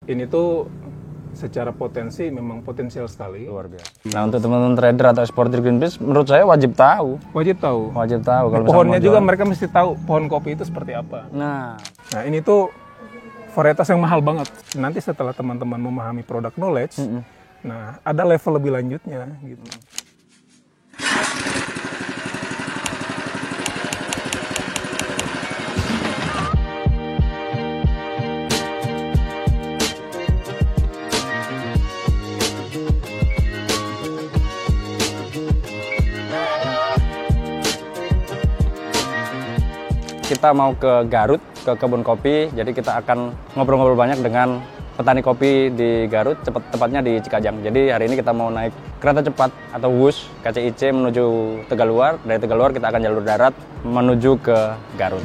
Ini tuh secara potensi memang potensial sekali. Luar biasa. Nah, untuk teman-teman trader atau eksportir Greenpeace, menurut saya wajib tahu. Wajib tahu. Wajib tahu. Kalau Pohonnya misalnya juga mereka mesti tahu pohon kopi itu seperti apa. Nah, Ini tuh varietas yang mahal banget. Nanti setelah teman-teman memahami product knowledge, nah ada level lebih lanjutnya gitu. kita mau ke Garut, ke kebun kopi. Jadi kita akan ngobrol-ngobrol banyak dengan petani kopi di Garut, tepatnya di Cikajang. Jadi hari ini kita mau naik kereta cepat atau WUS KCIC menuju Tegaluar. Dari Tegaluar kita akan jalur darat menuju ke Garut.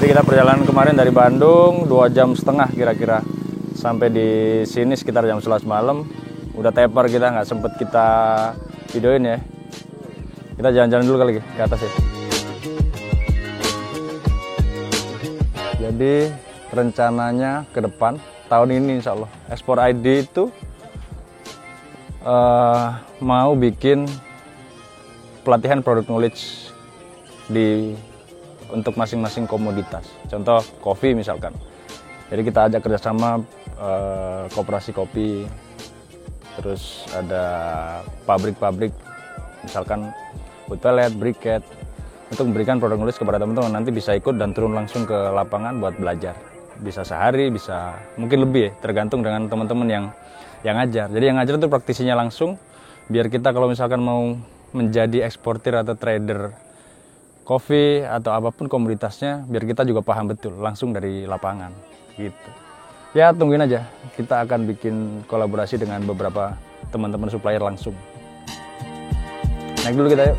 Jadi kita perjalanan kemarin dari Bandung 2,5 jam kira-kira sampai di sini sekitar jam 11 malam. Udah tepar kita, nggak sempet kita videoin ya. Kita jalan-jalan dulu kali ke atas ya. Jadi rencananya ke depan tahun ini insya Allah Ekspor ID itu mau bikin pelatihan product knowledge untuk masing-masing komoditas. Contoh kopi misalkan. Jadi kita ajak kerjasama koperasi kopi, terus ada pabrik-pabrik, misalkan wood pellet, briquette, untuk memberikan produk knowledge kepada teman-teman. Nanti bisa ikut dan turun langsung ke lapangan buat belajar. Bisa sehari, bisa mungkin lebih ya, tergantung dengan teman-teman yang ngajar. Jadi yang ngajar itu praktisinya langsung, biar kita kalau misalkan mau menjadi eksportir atau trader kopi atau apapun komoditasnya, biar kita juga paham betul langsung dari lapangan gitu. Ya tungguin aja, kita akan bikin kolaborasi dengan beberapa teman-teman supplier langsung. Naik dulu kita yuk.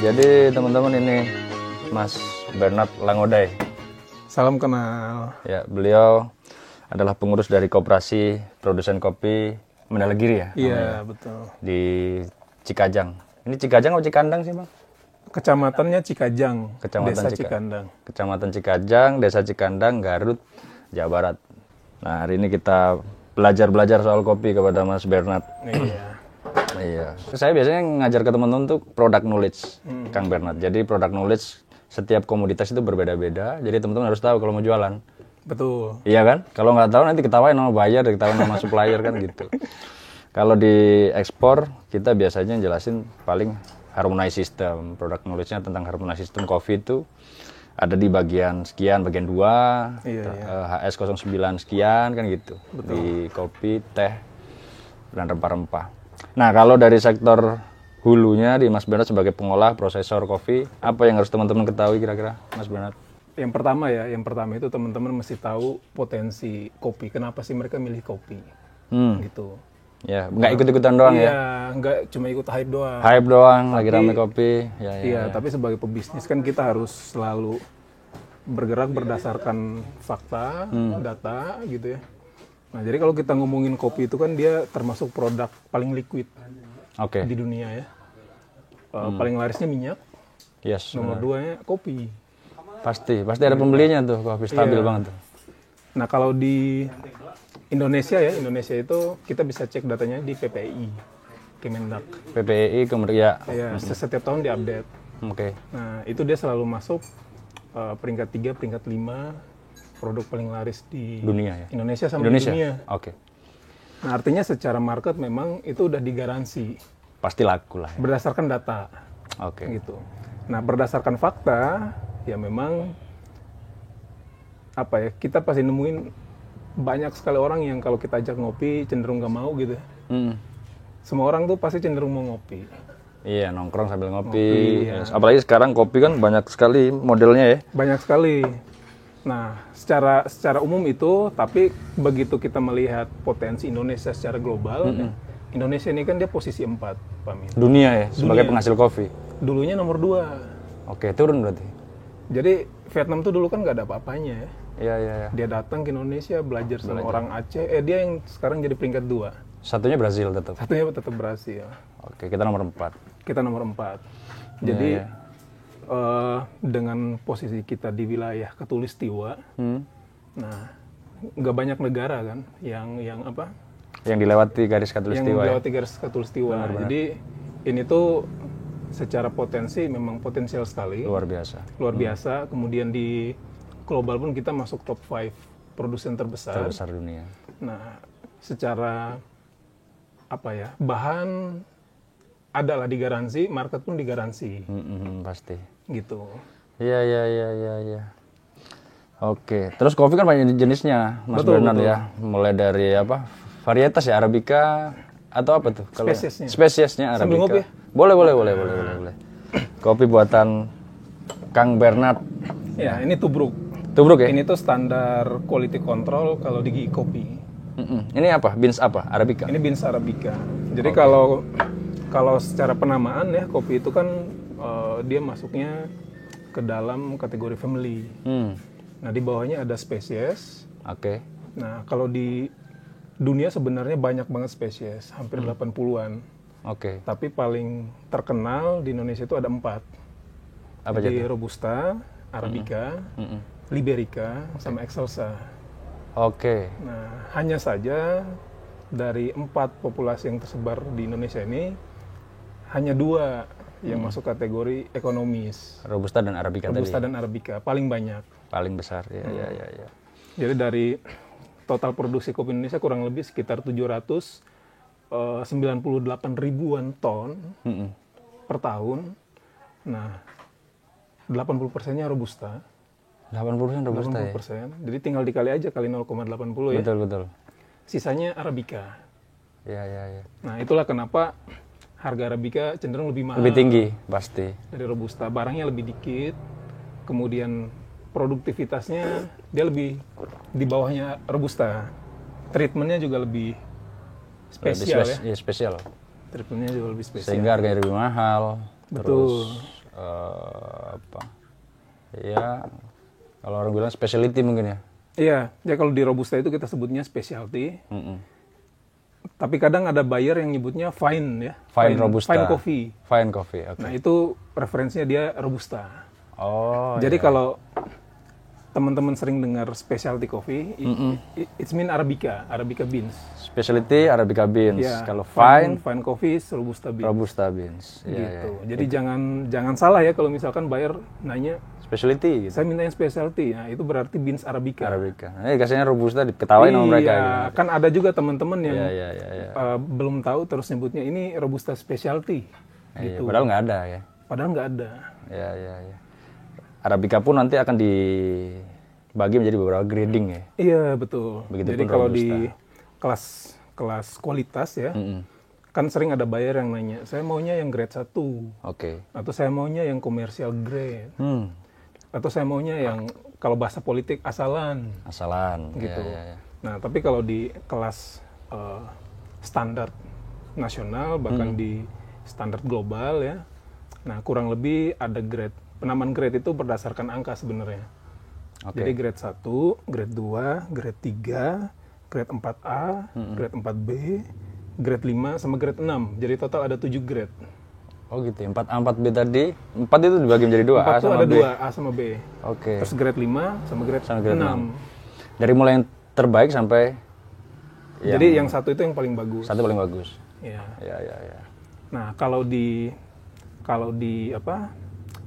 Jadi teman-teman, ini Mas Bernard Langodai. Salam kenal. Ya, beliau adalah pengurus dari Koperasi Produsen Kopi Mandalagiri ya? Iya, betul. Di Cikajang. Ini Cikajang atau Cikandang sih, Bang? Kecamatannya Cikajang, Kecamatan Desa Cikandang. Kecamatan Cikajang, Desa Cikandang, Garut, Jawa Barat. Nah, hari ini kita belajar soal kopi kepada Mas Bernard. Iya. Iya. Saya biasanya ngajar ke teman-teman tuh product knowledge, Kang Bernard. Jadi product knowledge setiap komoditas itu berbeda-beda. Jadi teman-teman harus tahu kalau mau jualan. Betul. Iya kan? Kalau nggak tahu nanti ketawain sama buyer, ketawain sama supplier kan gitu. Kalau di ekspor kita biasanya jelasin paling harmonize system. Product knowledge-nya tentang harmonize system coffee itu ada di bagian sekian, bagian 2, HS09 sekian kan gitu. Betul. Di kopi, teh, dan rempah-rempah. Nah, kalau dari sektor hulunya di Mas Bernard sebagai pengolah prosesor kopi, apa yang harus teman-teman ketahui kira-kira, Mas Bernard? Yang pertama itu teman-teman mesti tahu potensi kopi. Kenapa sih mereka milih kopi? Gitu. Ya, nggak ikut-ikutan doang ya. Iya, nggak cuma ikut hype doang. Hype doang, lagi rame kopi. Ya, Iya, tapi sebagai pebisnis kan kita harus selalu bergerak berdasarkan fakta, data gitu ya. Nah, jadi kalau kita ngomongin kopi itu kan dia termasuk produk paling liquid Oke. di dunia ya. Paling larisnya minyak, Yes. nomor 2-nya kopi. Pasti ada pembelinya tuh, kopi stabil banget tuh. Nah, kalau di Indonesia ya, Indonesia itu kita bisa cek datanya di PPI, Kemendak. PPI kemudian Ya, setiap tahun diupdate. Oke. Nah, itu dia selalu masuk peringkat 3, peringkat 5 produk paling laris di Dunia ya. Indonesia sama Indonesia. di dunia. Oke. Nah, artinya secara market memang itu udah digaransi Pasti laku lah ya. berdasarkan data Oke. gitu. Nah, berdasarkan fakta ya memang apa ya, kita pasti nemuin banyak sekali orang yang kalau kita ajak ngopi cenderung nggak mau gitu. Hmm. Semua orang tuh pasti cenderung mau ngopi. Iya, nongkrong sambil ngopi. Ngopi, ya. Yes. Apalagi sekarang kopi kan banyak sekali modelnya ya. Banyak sekali. Nah, secara umum itu, tapi begitu kita melihat potensi Indonesia secara global, Indonesia ini kan dia posisi 4, Pak Min. Dunia ya, sebagai Dunia. penghasil kopi. Dulunya nomor 2. Oke, turun berarti. Jadi Vietnam tuh dulu kan nggak ada apa-apanya ya. Iya. Dia datang ke Indonesia, belajar sama orang Aceh, dia yang sekarang jadi peringkat 2. Satunya Brazil tetap. Satunya tetap berhasil. Oke, kita nomor 4. Kita nomor 4. Jadi dengan posisi kita di wilayah Katulistiwa, nah nggak banyak negara kan yang apa? Yang dilewati garis Yang khatulistiwa ya. melewati garis Katulistiwa. Jadi ini tuh secara potensi memang potensial sekali, Luar biasa. luar biasa. Kemudian di global pun kita masuk top 5 produsen terbesar. Terbesar dunia. Nah, secara apa ya, bahan adalah digaransi, market pun digaransi, Pasti. gitu. Iya. Oke, terus kopi kan banyak jenisnya, Mas Betul, Bernard betul. ya. Mulai dari apa? Varietas ya, Arabica atau apa tuh? Spesiesnya. Spesiesnya Sambil Arabica. ngopi ya? Boleh. Kopi buatan Kang Bernard. Ya, ini tubruk. Tubruk ya? Ini tuh standar quality control kalau di gigi kopi. Ini apa? Beans apa? Arabica. Ini beans Arabica. Jadi kalau secara penamaan ya, kopi itu kan dia masuknya ke dalam kategori family. Nah, di bawahnya ada spesies. Oke. Nah, kalau di dunia sebenarnya banyak banget spesies, hampir 80-an. Oke. Tapi paling terkenal di Indonesia itu ada 4. Apa Jadi aja? Robusta, Arabica, Liberica, sama Excelsa. Oke. Nah, hanya saja dari 4 populasi yang tersebar di Indonesia ini, hanya 2 yang masuk kategori ekonomis. Robusta dan Arabica Robusta tadi. dan Arabica, paling banyak. Paling besar. Iya. Jadi dari total produksi kopi Indonesia kurang lebih sekitar 798 ribuan ton per tahun. Nah, 80%-nya Robusta. 80% Robusta ya. 80%. Jadi tinggal dikali aja kali 0,80 ya. Betul. Sisanya Arabica. Iya. Nah, itulah kenapa harga Arabica cenderung lebih mahal Lebih tinggi pasti. dari Robusta. Barangnya lebih dikit. Kemudian produktivitasnya dia lebih di bawahnya Robusta. Treatmentnya juga lebih spesial ya. Iya, spesial. Treatmentnya juga lebih spesial. Sehingga harganya lebih mahal. Betul. Terus apa? Ya, kalau orang bilang specialty mungkin ya. Iya, ya kalau di Robusta itu kita sebutnya specialty. Tapi kadang ada buyer yang nyebutnya fine ya. Fine Robusta. Fine coffee. Fine coffee, oke. Nah, itu referensinya dia Robusta. Oh, Jadi iya. kalau teman-teman sering dengar specialty coffee, it's mean Arabica beans. Specialty Arabica beans. Ya, Kalau fine coffee Robusta beans. Robusta beans. Iya, Gitu. iya. Jadi jangan salah ya kalau misalkan buyer nanya, Specialty gitu. saya minta yang specialty, ya itu berarti beans Arabica. Arabica. Nah, kasihnya Robusta diketawain sama mereka Iya, gitu. kan ada juga teman-teman yang Iya. belum tahu terus nyebutnya ini Robusta specialty. Iya, Gitu. padahal nggak ada ya. Padahal nggak ada. Iya. Arabica pun nanti akan dibagi menjadi beberapa grading ya. Iya, betul. Begitupun Jadi kalau Robusta. di kelas kualitas ya, kan sering ada buyer yang nanya, saya maunya yang grade 1, Oke. atau saya maunya yang komersial grade, Hmm. atau saya maunya yang kalau bahasa politik asalan, Asalan. gitu. Iya. Nah, tapi kalau di kelas standar nasional bahkan di standar global ya. Nah, kurang lebih ada grade. Penamaan grade itu berdasarkan angka sebenarnya. Jadi grade 1, grade 2, grade 3, grade 4A, grade 4B, grade 5 sama grade 6. Jadi total ada 7 grade. Oh gitu, 4A, 4B tadi, 4 itu dibagi menjadi 2, 4 A itu sama ada B. 2, A sama B. Oke. Terus grade 5 sama grade, Sama grade 6. Dari mulai yang terbaik sampai Jadi yang satu itu yang paling bagus. satu paling bagus. Ya. Ya. Nah, kalau di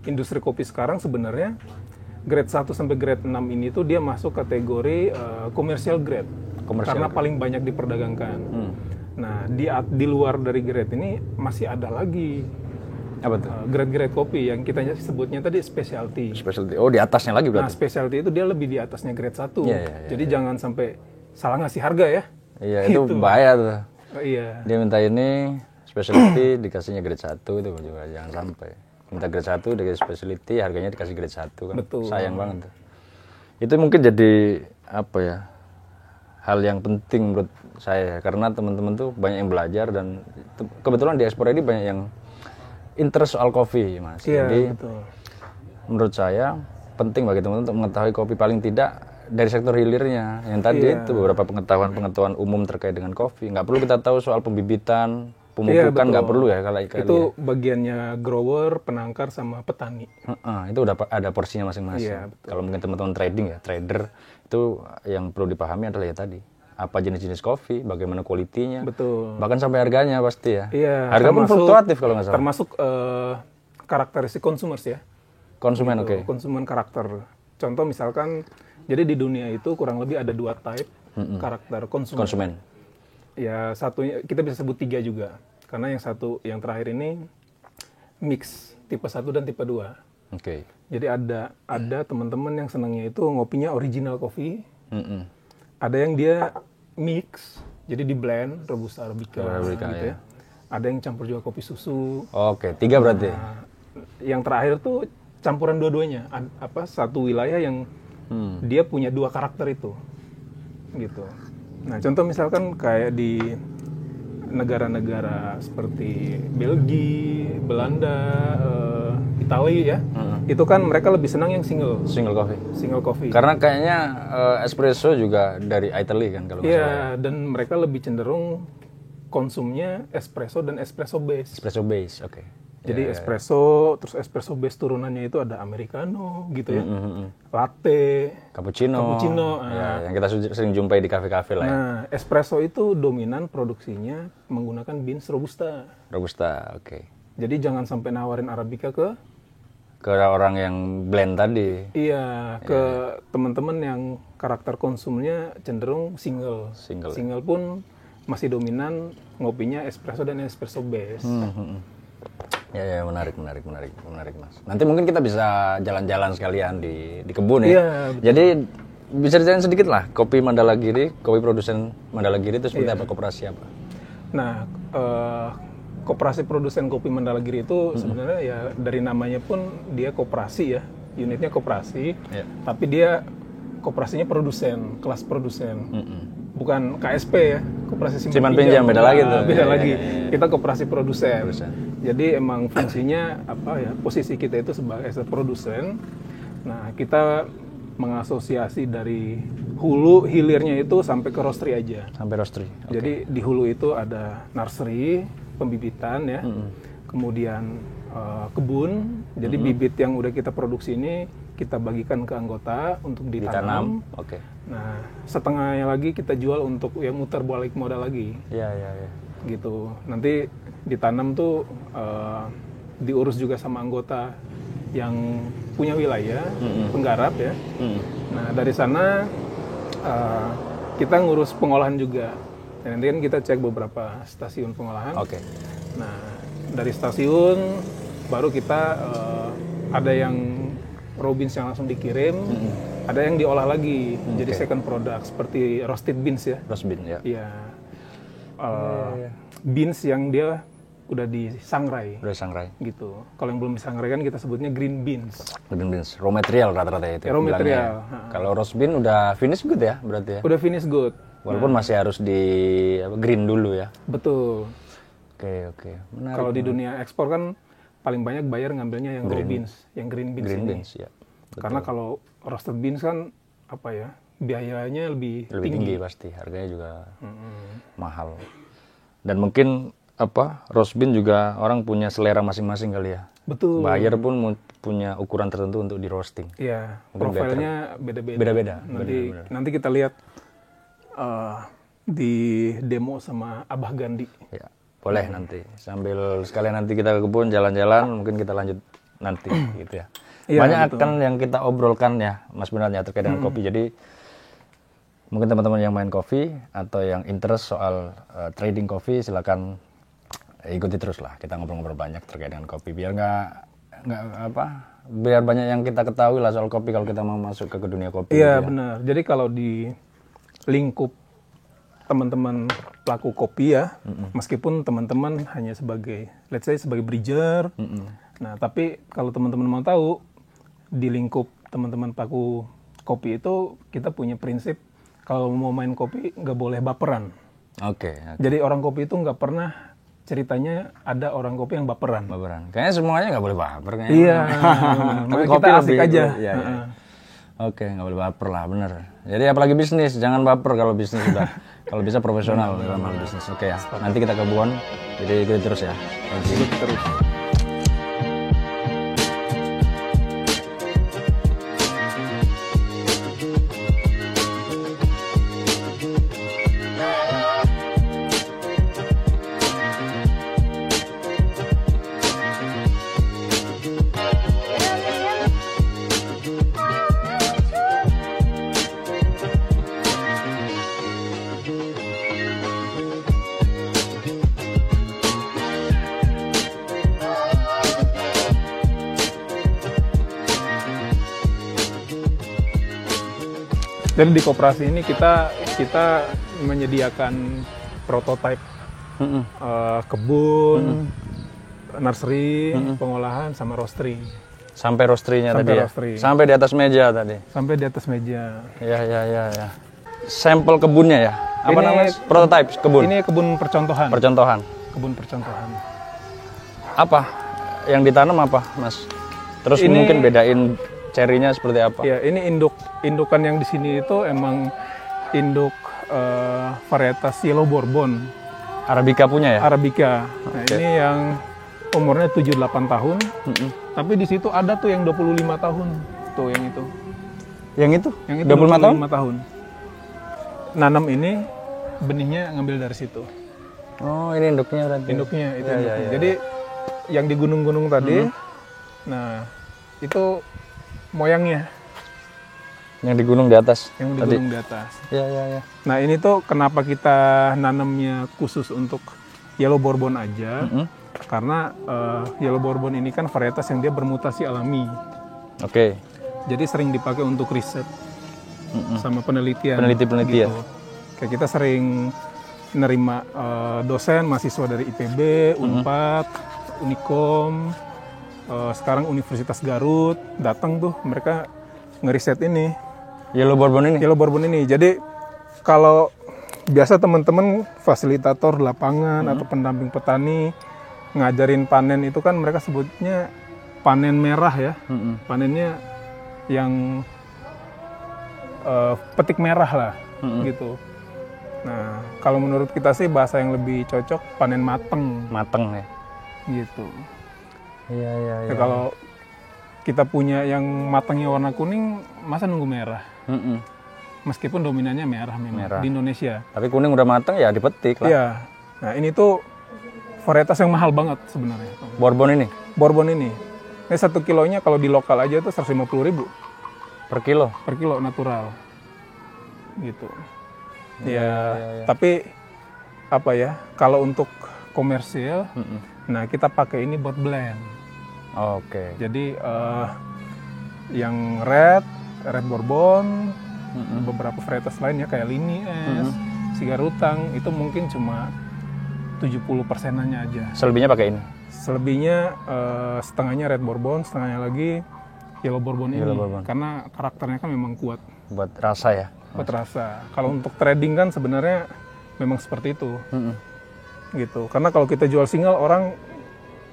industri kopi sekarang sebenarnya grade 1 sampai grade 6 ini tuh dia masuk kategori commercial grade. Karena paling banyak diperdagangkan. Nah, di luar dari grade ini masih ada lagi Apa tuh? grade-grade kopi yang kita sebutnya tadi specialty. Specialty. Oh, di atasnya lagi Nah, berarti. specialty itu dia lebih di atasnya grade 1. Iya, Jadi jangan sampai salah ngasih harga ya. Iya, itu bahaya tuh. Iya. Dia minta ini specialty dikasihnya grade 1 itu juga jangan sampai. Minta grade 1 dikasih specialty, harganya dikasih grade 1 kan. Betul. Sayang banget tuh. Itu mungkin jadi apa ya? Hal yang penting menurut saya karena teman-teman tuh banyak yang belajar dan kebetulan di ekspor ini banyak yang interest soal kopi, Mas. Iya, Jadi betul. menurut saya penting bagi teman-teman untuk mengetahui kopi paling tidak dari sektor hilirnya. Yang tadi itu beberapa pengetahuan umum terkait dengan kopi. Nggak perlu kita tahu soal pembibitan, pemupukan, nggak perlu ya kalau Itu bagiannya grower, penangkar sama petani. itu udah ada porsinya masing-masing. Iya, Kalau mungkin teman-teman trading ya, trader itu yang perlu dipahami adalah ya tadi apa jenis-jenis kopi, bagaimana kualitinya, Betul. bahkan sampai harganya pasti ya. Iya. Harga pun fluktuatif kalau nggak salah. Termasuk karakteristik consumers ya. Konsumen oke. Konsumen karakter. Contoh misalkan, jadi di dunia itu kurang lebih ada 2 type karakter konsumen. Konsumen. Ya satunya kita bisa sebut 3 juga. Karena yang terakhir ini mix tipe 1 dan tipe 2. Oke. Jadi ada teman-teman yang senangnya itu ngopinya original coffee. Ada yang dia mix, jadi di blend robusta arabica gitu ya. Ada yang campur juga kopi susu. Oke, 3 berarti. Nah, yang terakhir tuh campuran dua-duanya. Satu wilayah yang dia punya 2 karakter itu, gitu. Nah, contoh misalkan kayak di negara-negara seperti Belgia, Belanda, Italia ya, itu kan mereka lebih senang yang single coffee. Karena kayaknya espresso juga dari Italy kan kalau nggak salah. Iya, dan mereka lebih cenderung konsumnya espresso dan espresso base. Espresso base, oke. Jadi espresso, terus espresso base turunannya itu ada americano gitu ya, latte, cappuccino. Ya, yang kita sering jumpai di kafe-kafe lah ya. Nah, espresso itu dominan produksinya menggunakan beans robusta. Robusta, oke. Jadi jangan sampai nawarin arabica ke orang yang blend tadi. Iya, ke teman-teman yang karakter konsumnya cenderung single. Single pun masih dominan ngopinya espresso dan espresso base. Ya, menarik Mas. Nanti mungkin kita bisa jalan-jalan sekalian di kebun ya. Iya, jadi bisa diceritain sedikit lah kopi Mandalagiri, kopi produsen Mandalagiri itu seperti apa, koperasi apa? Nah, koperasi produsen kopi Mandalagiri itu sebenarnya ya dari namanya pun dia koperasi ya, unitnya koperasi, tapi dia koperasinya produsen, kelas produsen. Bukan KSP ya, koperasi simpan pinjam, beda lagi tuh. Beda lagi. Kita koperasi produsen. Jadi emang fungsinya posisi kita itu sebagai produsen. Nah, kita mengasosiasi dari hulu hilirnya itu sampai ke roastery aja. Sampai roastery. Jadi di hulu itu ada nursery, pembibitan ya. Kemudian kebun. Jadi bibit yang udah kita produksi ini kita bagikan ke anggota untuk ditanam. Oke. Nah, setengahnya lagi kita jual untuk yang muter balik modal lagi. Iya. Gitu. Nanti ditanam tuh diurus juga sama anggota yang punya wilayah, penggarap ya. Nah, dari sana kita ngurus pengolahan juga. Dan nanti kan kita cek beberapa stasiun pengolahan. Oke. Nah, dari stasiun baru kita ada yang raw beans yang langsung dikirim, ada yang diolah lagi jadi second product seperti roasted beans ya. Roast bean ya. Iya. Beans yang dia udah disangrai. Udah disangrai. Gitu. Kalau yang belum disangrai kan kita sebutnya green beans. Green beans, raw material rata-rata itu. Raw material. Kalau roast bean udah finish good ya berarti ya. Udah finish good. Walaupun masih harus di green dulu ya. Betul. Oke. Menarik. Kalau di dunia ekspor kan paling banyak buyer ngambilnya yang raw beans, yang green beans green ini. beans ya. Karena kalau roasted beans kan apa ya, biayanya lebih Tinggi pasti, harganya juga mahal. Dan mungkin roast bean juga orang punya selera masing-masing kali ya. Betul. Buyer pun punya ukuran tertentu untuk di roasting. Iya, Mungkin profilnya beda-beda. Beda-beda. Nanti kita lihat di demo sama Abah Gandhi. Ya, boleh nanti. Sambil sekalian nanti kita ke kebun jalan-jalan, mungkin kita lanjut nanti gitu ya. Iya, Banyak betul. akan yang kita obrolkan ya, Mas Benarnya terkait dengan kopi. Jadi mungkin teman-teman yang main kopi atau yang interest soal trading kopi, silakan ikuti terus lah. Kita ngobrol-ngobrol banyak terkait dengan kopi. Biar biar banyak yang kita ketahui lah soal kopi kalau kita mau masuk ke dunia kopi. Iya, gitu ya. benar. Jadi kalau di lingkup teman-teman pelaku kopi ya, meskipun teman-teman hanya sebagai, let's say sebagai bridger. Nah, tapi kalau teman-teman mau tahu, di lingkup teman-teman pelaku kopi itu kita punya prinsip kalau mau main kopi nggak boleh baperan. Oke. Jadi orang kopi itu nggak pernah ceritanya ada orang kopi yang baperan. Baperan. Kayaknya semuanya nggak boleh baper kayaknya. Iya, Tapi makanya kopi kita asik lebih- aja. iya. Oke, nggak boleh baper lah, bener. Jadi apalagi bisnis, jangan baper kalau bisnis sudah. Kalau bisa profesional dalam hal bisnis. Oke ya. Nanti kita ke kebun. Jadi ikuti terus ya. Thank you. Terus. Jadi di koperasi ini kita menyediakan prototipe kebun, nursery, pengolahan sama roastery. Sampai roastery-nya Sampai tadi ya. roastery. Sampai di atas meja tadi. Sampai di atas meja. Ya. Sampel kebunnya ya. Apa Ini- namanya? Prototype kebun. Ini kebun percontohan. Percontohan. Kebun percontohan. Apa yang ditanam apa, Mas? Terus Ini- mungkin bedain cerinya seperti apa? Ya, ini indukan yang di sini itu emang induk varietas Yellow Bourbon Arabica punya ya? Arabica. Nah, ini yang umurnya 7-8 tahun. Tapi di situ ada tuh yang 25 tahun. Tuh yang itu. Yang itu? Yang itu 25 tahun? tahun. Nanam ini benihnya ngambil dari situ. Oh, ini induknya berarti. Induknya itu Ya, induknya. ya, ya. Jadi yang di gunung-gunung tadi, nah itu moyangnya Yang di gunung di atas. yang di tadi. gunung di atas. Ya. Nah ini tuh kenapa kita nanamnya khusus untuk Yellow Bourbon aja? Karena Yellow Bourbon ini kan varietas yang dia bermutasi alami. Oke. Jadi sering dipakai untuk riset sama penelitian. Peneliti ya. Kayak kita sering nerima dosen, mahasiswa dari IPB, Unpad, Unikom, sekarang Universitas Garut, datang tuh mereka ngeriset ini, Yellow Bourbon ini? Yellow Bourbon ini. Jadi kalau biasa teman-teman fasilitator lapangan atau pendamping petani ngajarin panen itu kan mereka sebutnya panen merah ya. Panennya yang petik merah lah gitu. Nah, kalau menurut kita sih bahasa yang lebih cocok panen mateng Mateng ya? gitu. Iya. Ya, kalau kita punya yang matangnya warna kuning, masa nunggu merah? Meskipun dominannya merah memang Merah. di Indonesia. Tapi kuning udah mateng ya dipetik lah. Iya. Nah, ini tuh varietas yang mahal banget sebenarnya. Bourbon ini? Bourbon ini. Ini 1 kilonya kalau di lokal aja tuh 150.000 Per kilo? per kilo natural. Gitu. Iya. Tapi apa ya? Kalau untuk komersil, nah kita pakai ini buat blend. Oke. Jadi yang red bourbon, beberapa varietas lainnya kayak Lini S, Sigarutang itu mungkin cuma 70%-annya aja. Selebihnya pakai ini? Selebihnya setengahnya red bourbon, setengahnya lagi Yellow Bourbon ini. Yellow Bourbon. Karena karakternya kan memang kuat, Buat rasa ya? kuat rasa. Kalau untuk trading kan sebenarnya memang seperti itu. gitu. Karena kalau kita jual single, orang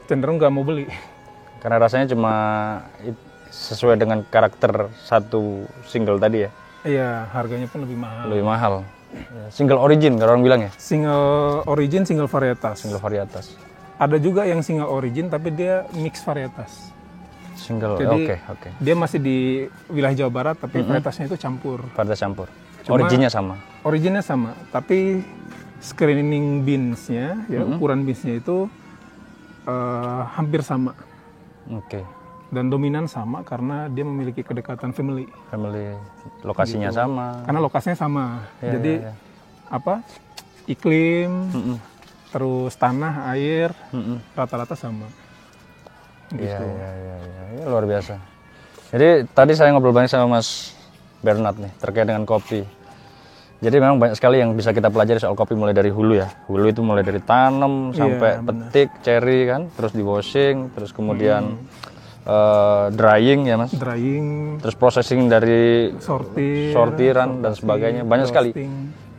cenderung nggak mau beli. Karena rasanya cuma sesuai dengan karakter satu single tadi ya. Iya, harganya pun lebih mahal. Lebih mahal. Single origin kalau orang bilang ya. Single origin, single varietas. Single varietas. Ada juga yang single origin tapi dia mix varietas. Single. Jadi Oke. dia masih di wilayah Jawa Barat tapi varietasnya itu campur. Varietas campur. Cuma Originnya sama. Originnya sama, tapi screening beans-nya, ya, ukuran beans-nya itu hampir sama. Oke. Dan dominan sama karena dia memiliki kedekatan family. Family lokasinya Gitu. sama. Karena lokasinya sama. Ya, Jadi ya. apa? Iklim, terus tanah, air, rata-rata sama. Gitu. Iya, luar biasa. Jadi tadi saya ngobrol banyak sama Mas Bernard nih terkait dengan kopi. Jadi memang banyak sekali yang bisa kita pelajari soal kopi mulai dari hulu ya. Hulu itu mulai dari tanam sampai petik, cherry kan, terus di washing, terus kemudian drying ya Mas. Drying, Terus processing dari sortiran dan sebagainya. Banyak sekali.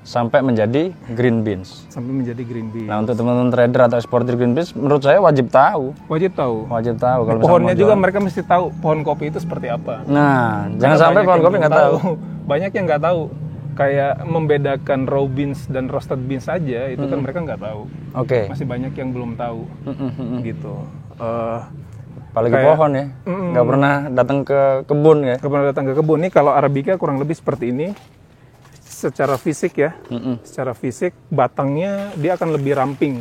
Sampai menjadi green beans. Sampai menjadi green bean. Nah, untuk teman-teman trader atau eksportir green beans, menurut saya wajib tahu. Wajib tahu. Wajib tahu. Kalau Pohonnya misalnya juga mereka mesti tahu pohon kopi itu seperti apa. Nah, jangan Karena sampai banyak pohon yang kopi nggak belum tahu. Banyak yang nggak tahu. Kayak membedakan raw beans dan roasted beans aja, itu kan mereka nggak tahu. Oke. Masih banyak yang belum tahu. Gitu. Apalagi kayak- pohon ya. Nggak pernah datang ke kebun ya. Kemarin datang ke kebun nih, kalau Arabica kurang lebih seperti ini. Secara fisik ya, secara fisik batangnya dia akan lebih ramping.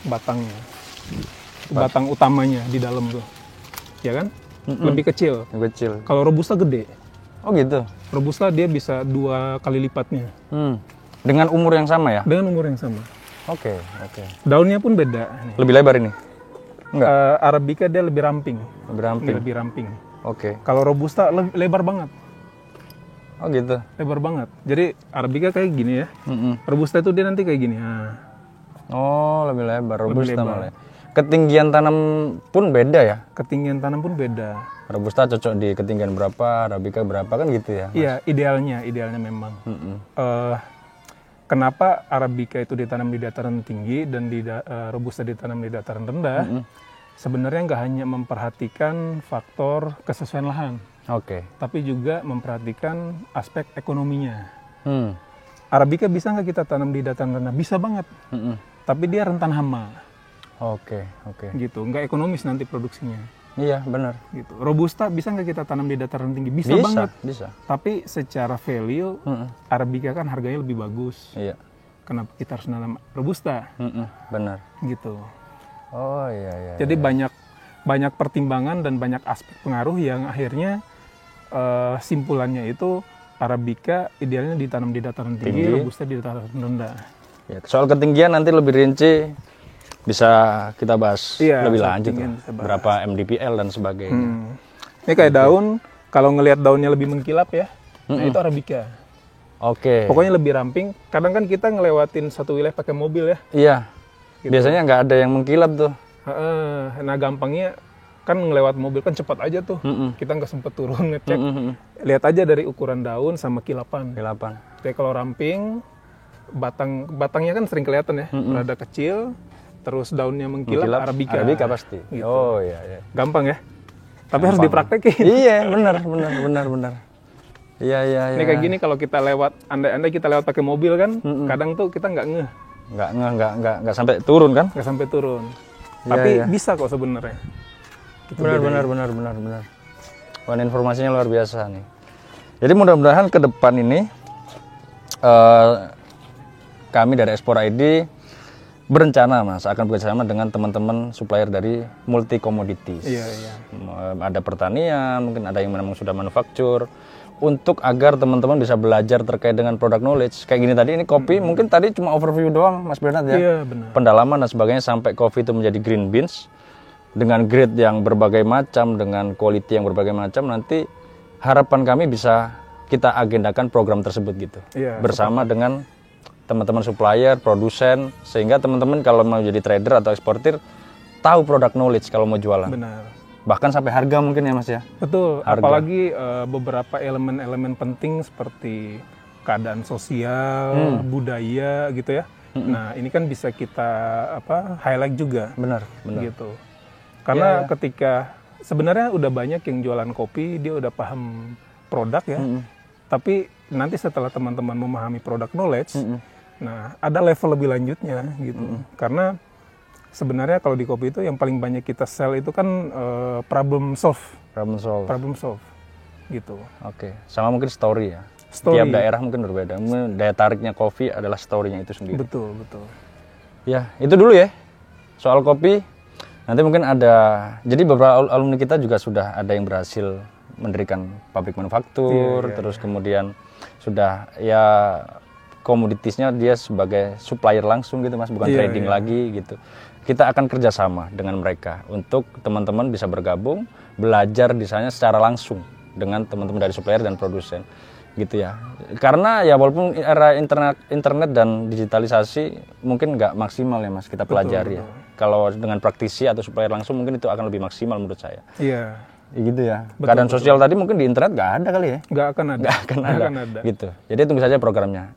Batangnya. Batang utamanya di dalam tuh. Ya kan? Lebih kecil. Yang kecil. Kalau Robusta gede. Oh gitu. Robusta dia bisa 2 kali lipatnya. Dengan umur yang sama ya? Dengan umur yang sama. Oke. Daunnya pun beda. Nih. Lebih lebar ini? Enggak. Arabica dia lebih ramping. Lebih ramping. Ini lebih ramping. Oke. Kalau Robusta lebar banget. Oh gitu. Lebar banget. Jadi Arabica kayak gini ya. Robusta itu dia nanti kayak gini. Nah, Oh, lebih lebar. Robusta lebar. malah. Ketinggian tanam pun beda ya? ketinggian tanam pun beda. Robusta cocok di ketinggian berapa, Arabica berapa kan gitu ya? Iya, idealnya memang. Kenapa Arabica itu ditanam di dataran tinggi dan Robusta ditanam di dataran rendah? Sebenarnya nggak hanya memperhatikan faktor kesesuaian lahan, Oke. tapi juga memperhatikan aspek ekonominya. Hmm. Arabica bisa nggak kita tanam di dataran rendah? Bisa banget, tapi dia rentan hama, Oke. gitu. Nggak ekonomis nanti produksinya, Iya, benar. gitu. Robusta bisa nggak kita tanam di dataran tinggi? Bisa, Bisa, banget. bisa. Tapi secara value, Arabica kan harganya lebih bagus. Iya. Kenapa kita harus nanam Robusta? Benar. Gitu. Oh iya. Jadi banyak pertimbangan dan banyak aspek pengaruh yang akhirnya simpulannya itu Arabica idealnya ditanam di dataran tinggi, Robusta di dataran rendah. Ya, soal ketinggian nanti lebih rinci bisa kita bahas Iya, lebih soal lanjut ketinggian lah. bisa bahas. Berapa mdpl dan sebagainya. Ini kayak daun, kalau ngelihat daunnya lebih mengkilap ya, nah itu Arabica. Oke. Pokoknya lebih ramping. Kadang kan kita ngelewatin satu wilayah pakai mobil ya. Iya. Gitu. Biasanya nggak ada yang mengkilap tuh. Nah gampangnya kan ngelewat mobil kan cepat aja tuh. Kita nggak sempet turun ngecek. Lihat aja dari ukuran daun sama kilapan. Kilapan. Kayak kalau ramping, batangnya kan sering kelihatan ya, rada kecil, terus daunnya mengkilap, Arabica. Arabica pasti. Gitu. Oh iya. Gampang ya. Tapi harus dipraktekin. Iya, benar. Iya. Ini kayak gini kalau kita lewat, andai kita lewat pakai mobil kan, kadang tuh kita nggak ngeh, Nggak sampai turun kan? nggak sampai turun. Iya, Tapi iya. bisa kok sebenarnya. Gitu Benar. Wah, ini informasinya luar biasa nih. Jadi mudah-mudahan ke depan ini kami dari Explore ID berencana Mas akan bekerjasama dengan teman-teman supplier dari multi commodities. Iya. Ada pertanian, mungkin ada yang memang sudah manufaktur, untuk agar teman-teman bisa belajar terkait dengan product knowledge. Kayak gini tadi, ini kopi mungkin tadi cuma overview doang Mas Bernard ya. Iya, benar. Pendalaman dan sebagainya sampai kopi itu menjadi green beans dengan grade yang berbagai macam, dengan quality yang berbagai macam. Nanti harapan kami bisa kita agendakan program tersebut gitu. Iya, Bersama dengan teman-teman supplier, produsen, sehingga teman-teman kalau mau jadi trader atau eksportir tahu product knowledge kalau mau jualan. Benar. Bahkan sampai harga mungkin ya Mas ya. Betul, Harga. apalagi beberapa elemen-elemen penting seperti keadaan sosial, budaya gitu ya. Nah, ini kan bisa kita highlight juga. Benar. Gitu. Karena ketika sebenarnya udah banyak yang jualan kopi, dia udah paham produk ya. Tapi nanti setelah teman-teman memahami produk knowledge, nah ada level lebih lanjutnya gitu. Karena sebenarnya kalau di kopi itu yang paling banyak kita sell itu kan problem solve gitu. Oke, sama mungkin story ya. Story. Tiap daerah mungkin berbeda. Mungkin daya tariknya kopi adalah story-nya itu sendiri. Betul. Ya, itu dulu ya. Soal kopi. Nanti mungkin ada, jadi beberapa alumni kita juga sudah ada yang berhasil mendirikan pabrik manufaktur, terus kemudian sudah ya komoditasnya dia sebagai supplier langsung gitu Mas, bukan trading lagi gitu. Kita akan kerjasama dengan mereka untuk teman-teman bisa bergabung, belajar di sana secara langsung dengan teman-teman dari supplier dan produsen gitu ya. Karena ya walaupun era internet dan digitalisasi mungkin nggak maksimal ya Mas kita pelajari ya. Kalau dengan praktisi atau supplier langsung mungkin itu akan lebih maksimal menurut saya. Iya. Gitu ya. Keadaan sosial tadi mungkin di internet nggak ada kali ya. Nggak akan ada. Gitu. Jadi tunggu saja programnya.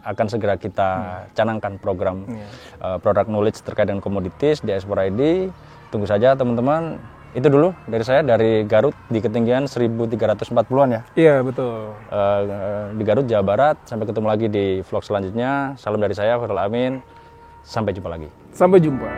Akan segera kita canangkan program product knowledge terkait dengan komoditis di Explore ID. Tunggu saja teman-teman. Itu dulu dari saya, dari Garut di ketinggian 1340-an ya. Iya, betul. Di Garut, Jawa Barat. Sampai ketemu lagi di vlog selanjutnya. Salam dari saya, Fahrul Amin. Sampai jumpa lagi. Sampai jumpa.